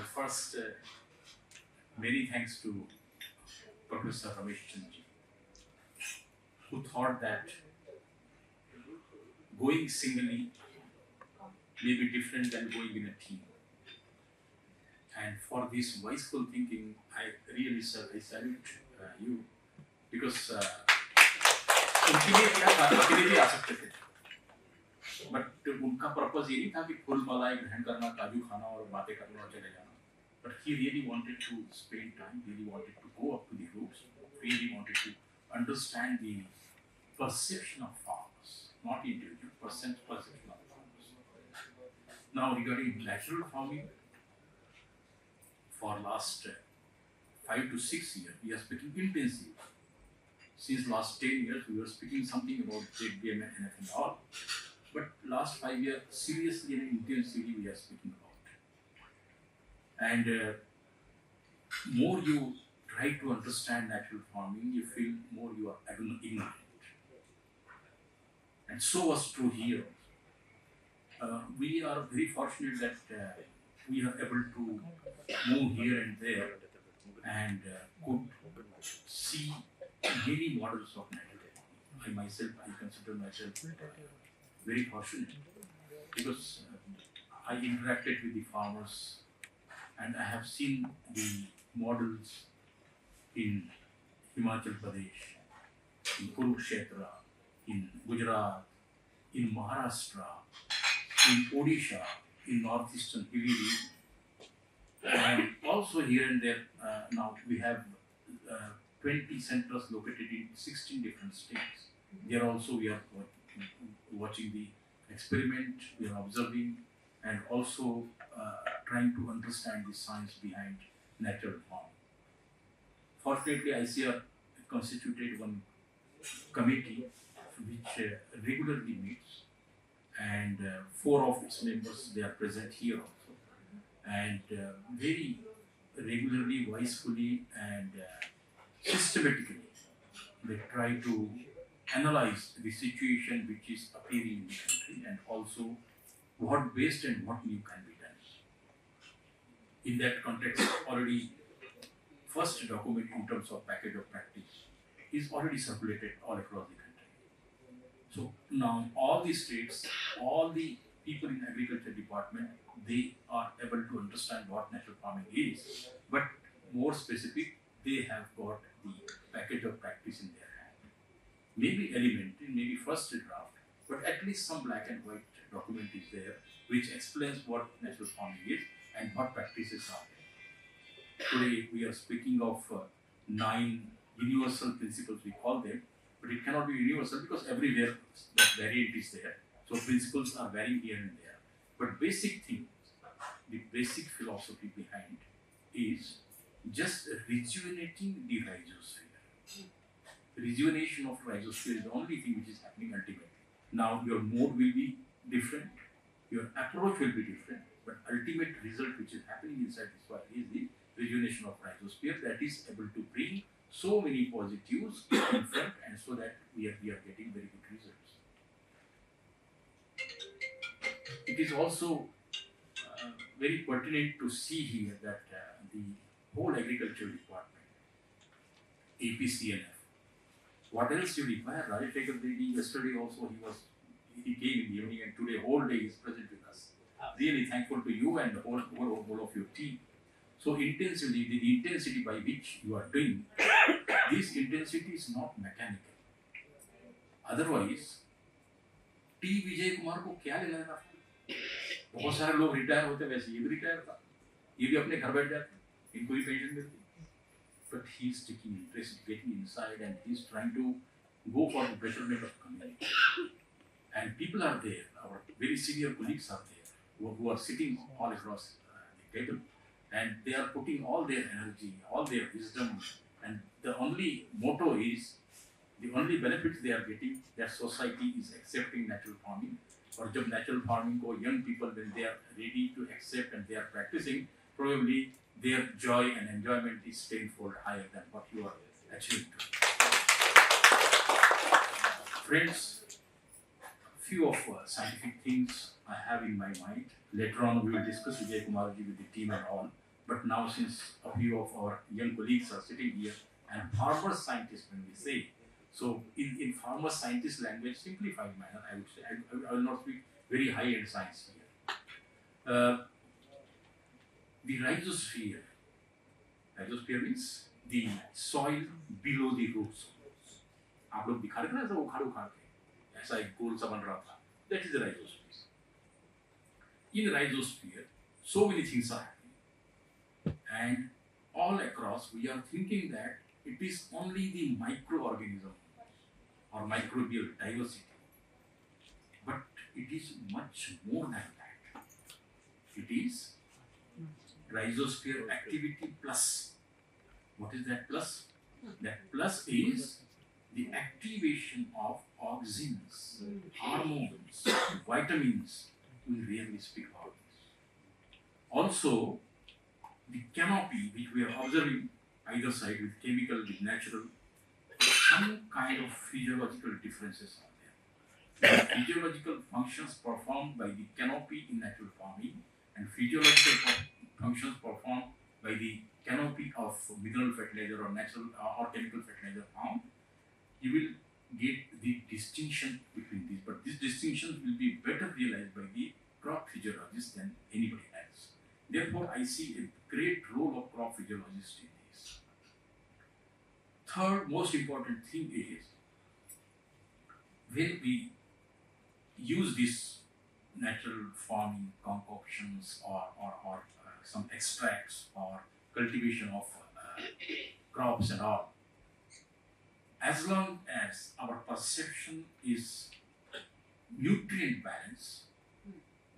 First, many thanks to Professor Ramesh Chandji, who thought that going singly may be different than going in a team. And for this wiseful thinking, I really salute you, because उनके लिए क्या था, अकेले भी आ सकते थे, but उनका purpose ये नहीं था कि फूल मलाई ग्रहण करना, काजू खाना और बातें करना और चले जाना. But he really wanted to spend time, really wanted to go up to the roots, really wanted to understand the perception of farmers, not individual, perception of farmers. Now regarding lateral farming, for last 5 to 6 years, we are speaking intensively. Since last 10 years, we were speaking something about ZBM and NF and all. But last 5 years, seriously and intensively, we are speaking about. And more you try to understand natural farming, you feel more you are ignorant. And so was true here. We are very fortunate that we are able to move here and there and could see many models of natural farming. I consider myself very fortunate, because I interacted with the farmers and I have seen the models in Himachal Pradesh, in Kurukshetra, in Gujarat, in Maharashtra, in Odisha, in northeastern hilly region. And also here and there, now we have 20 centers located in 16 different states. There also we are watching the experiment, we are observing, and also trying to understand the science behind natural farming. Fortunately, ICR constituted one committee which regularly meets, and 4 of its members, they are present here also, and very regularly, wisefully and systematically they try to analyze the situation which is appearing in the country, and also what best and what new can be done. In that context, already first document in terms of package of practice is already circulated all across the country. So now all the states, all the people in agriculture department, they are able to understand what natural farming is, but more specific, they have got the package of practice in their hand. Maybe elementary, maybe first draft, but at least some black and white document is there which explains what natural farming is and what practices are there. Today we are speaking of 9 universal principles, we call them, but it cannot be universal because everywhere that variant is there. So principles are varying here and there. But basic things, the basic philosophy behind is just rejuvenating the rhizosphere. Rejuvenation of rhizosphere is the only thing which is happening ultimately. Now your mode will be different, your approach will be different, but ultimate result which is happening inside this soil is the rejuvenation of rhizosphere that is able to bring so many positives in front, and so that we are getting very good results. It is also very pertinent to see here that the whole agriculture department, APCNF, what else you require? Rajesh Reddy, yesterday also he came in the evening, and today whole day is present with us. Really thankful to you and the whole of your team. So intensively, the intensity by which you are doing, this intensity is not mechanical. Otherwise, T. Vijay Kumar को क्या लेना था? बहुत सारे लोग retire होते, वैसे ये भी रिटायर था, ये भी अपने घर बैठ जाते, इनको भी पेंशन मिलती. But he is taking interest, getting inside, and he is trying to go for the betterment of community. And people are there, our very senior colleagues are there, who are sitting all across the table, and they are putting all their energy, all their wisdom, and the only motto is, the only benefits they are getting, that society is accepting natural farming. Or जब natural farming को young people, when they are ready to accept and they are practicing, probably their joy and enjoyment is tenfold higher than what you are achieving. Friends, few of scientific things I have in my mind. Later on we will discuss Vijay Kumarji with the team and all. But now, since a few of our young colleagues are sitting here and farmer scientists, when we say, so in farmer scientist language, simplified manner, I would say, I will not speak very high-end science here. The rhizosphere means the soil below the roots. आप लोग दिखा रहे थे ना ऐसा उखाड़ उखाड़ के ऐसा एक गोल सा बन रहा था. That is the rhizosphere. In rhizosphere, so many things are happening, and all across we are thinking that it is only the microorganism or microbial diversity, but it is much more than that. It is rhizosphere activity plus. What is that plus? That plus is the activation of auxins, hormones, vitamins. We rarely speak about this. Also, the canopy which we are observing either side with chemical, with natural, some kind of physiological differences are there. The physiological functions performed by the canopy in natural farming and physiological functions performed by the canopy of mineral fertilizer or natural or chemical fertilizer farm, you will get the distinction between these. But this distinction will be better realized by the crop physiologist than anybody else. Therefore, I see a great role of crop physiologist in this. Third most important thing is, when we use this natural farming concoctions or some extracts or cultivation of crops and all, as long as our perception is nutrient balance,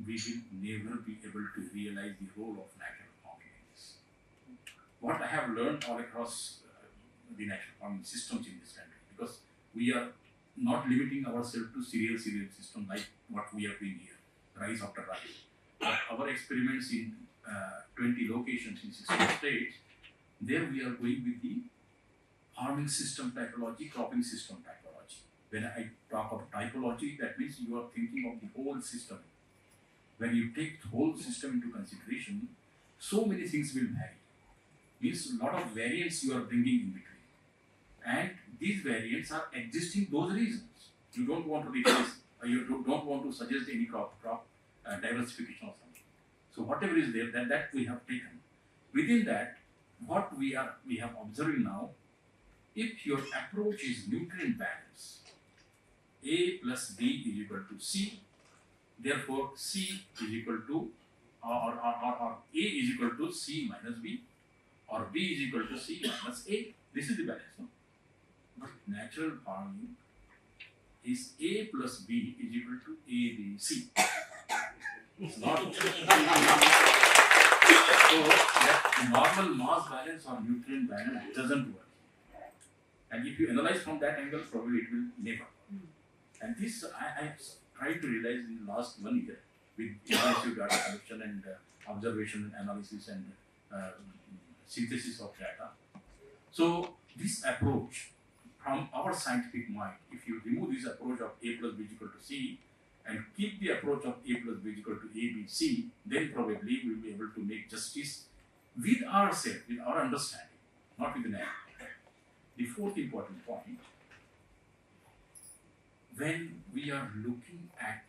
we will never be able to realize the role of natural farming in this. What I have learned all across the natural farming systems in this country, because we are not limiting ourselves to cereal system like what we are doing here, rice after rice. But our experiments in 20 locations in 16 states, there we are going with the farming system typology, cropping system typology. When I talk of typology, that means you are thinking of the whole system. When you take the whole system into consideration, so many things will vary. Means a lot of variants you are bringing in between. And these variants are existing those reasons. You don't want to replace, you don't want to suggest any crop diversification or something. So whatever is there, that we have taken. Within that, what we have observing now, if your approach is nutrient balance, A plus B is equal to C, therefore C is equal to, or A is equal to C minus B, or B is equal to C minus A. This is the balance, no? But natural farming is A plus B is equal to A, B, C. It's not. So that normal mass balance or nutrient balance doesn't work. And if you analyze from that angle, probably it will never. And this I tried to realize in the last 1 year with intensive data collection and observation and analysis and synthesis of data. So this approach from our scientific mind, if you remove this approach of A plus B is equal to C and keep the approach of A plus B is equal to A, B, C, then probably we will be able to make justice with ourselves, with our understanding, not with the net. The fourth important point, when we are looking at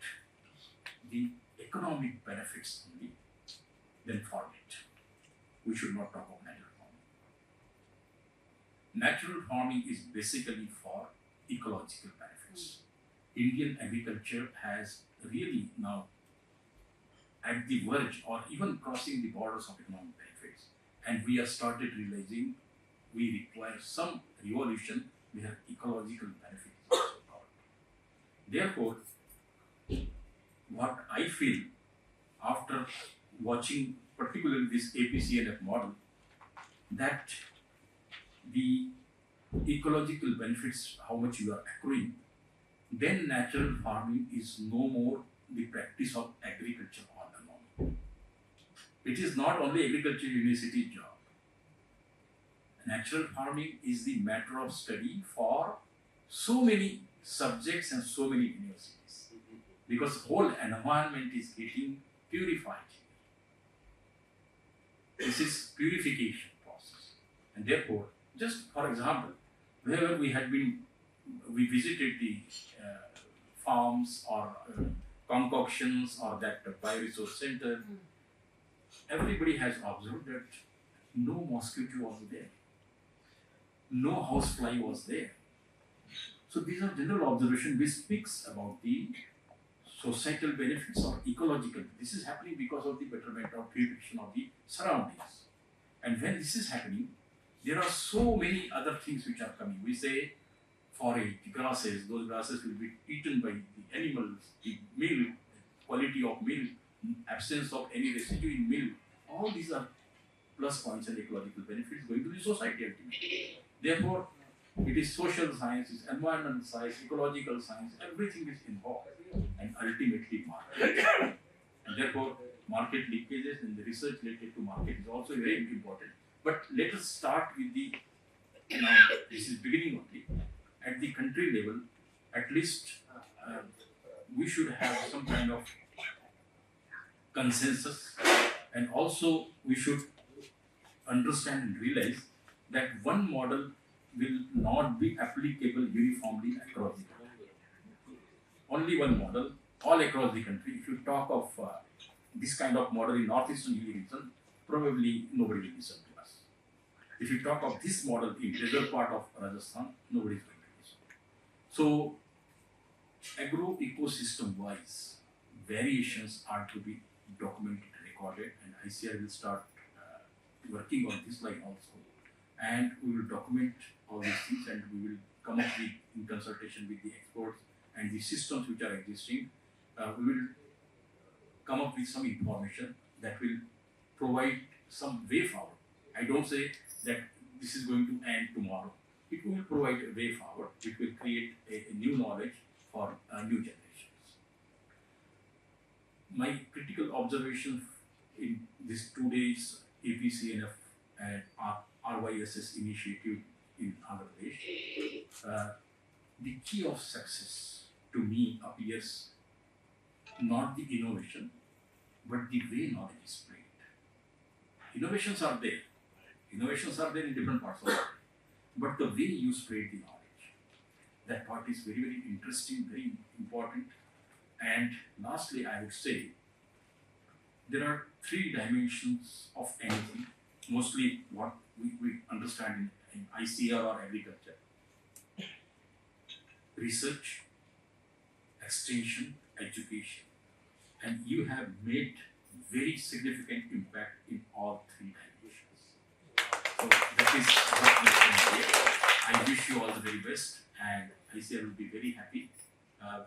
the economic benefits only, then forget it. We should not talk of natural farming. Natural farming is basically for ecological benefits. Indian agriculture has really now at the verge or even crossing the borders of economic benefits, and we have started realizing we require some revolution where ecological benefits are also called. Therefore, what I feel after watching particularly this APCNF model, that the ecological benefits, how much you are accruing, then natural farming is no more the practice of agriculture all along. It is not only agriculture university job. Natural farming is the matter of study for so many subjects and so many universities, because whole environment is getting purified. This is purification process. And therefore, just for example, wherever we visited the farms or concoctions or that bioresource center, everybody has observed that no mosquito was there, no housefly was there. So these are general observations which speaks about the societal benefits or ecological. This is happening because of the betterment or purification of the surroundings. And when this is happening, there are so many other things which are coming. We say forage, grasses, those grasses will be eaten by the animals, the milk, quality of milk, absence of any residue in milk. All these are plus points and ecological benefits going to the society ultimately. Therefore, it is social science, it's environmental science, ecological science, everything is involved, and ultimately market. And therefore, market leakages and the research related to market is also very important. But let us start with the, now this is beginning only, at the country level, at least we should have some kind of consensus, and also we should understand and realize that one model will not be applicable uniformly across the country. Only one model, all across the country. If you talk of this kind of model in northeastern region, probably nobody will listen to us. If you talk of this model in desert part of Rajasthan, nobody is going to listen. So, agro-ecosystem wise, variations are to be documented, recorded, and ICR will start working on this line also. And we will document all these things, and we will come up with, in consultation with the experts and the systems which are existing, we will come up with some information that will provide some way forward. I don't say that this is going to end tomorrow. It will provide a way forward. It will create a new knowledge for new generations. My critical observation in these 2 days APCNF and RYSS initiative in Andhra Pradesh, the key of success to me appears not the innovation, but the way knowledge is spread. Innovations are there. Innovations are there in different parts of the world. But the way you spread the knowledge, that part is very, very interesting, very important. And lastly, I would say, there are 3 dimensions of anything, mostly what we understand in ICR or agriculture. Research, extension, education. And you have made very significant impact in all 3 dimensions. So that is what we can say. I wish you all the very best, and ICR will be very happy.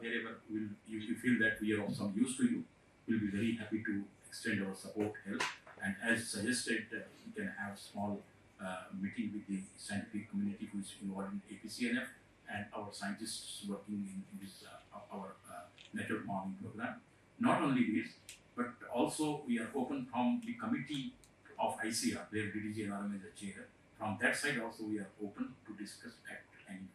Wherever you feel that we are of some use to you, we'll be very happy to extend our support, help. And as suggested, we can have small meeting with the scientific community who is involved in APCNF and our scientists working in this our network farming program. Not only this, but also we are open from the committee of ICR, where DDG NRM is the chair. From that side also we are open to discuss at any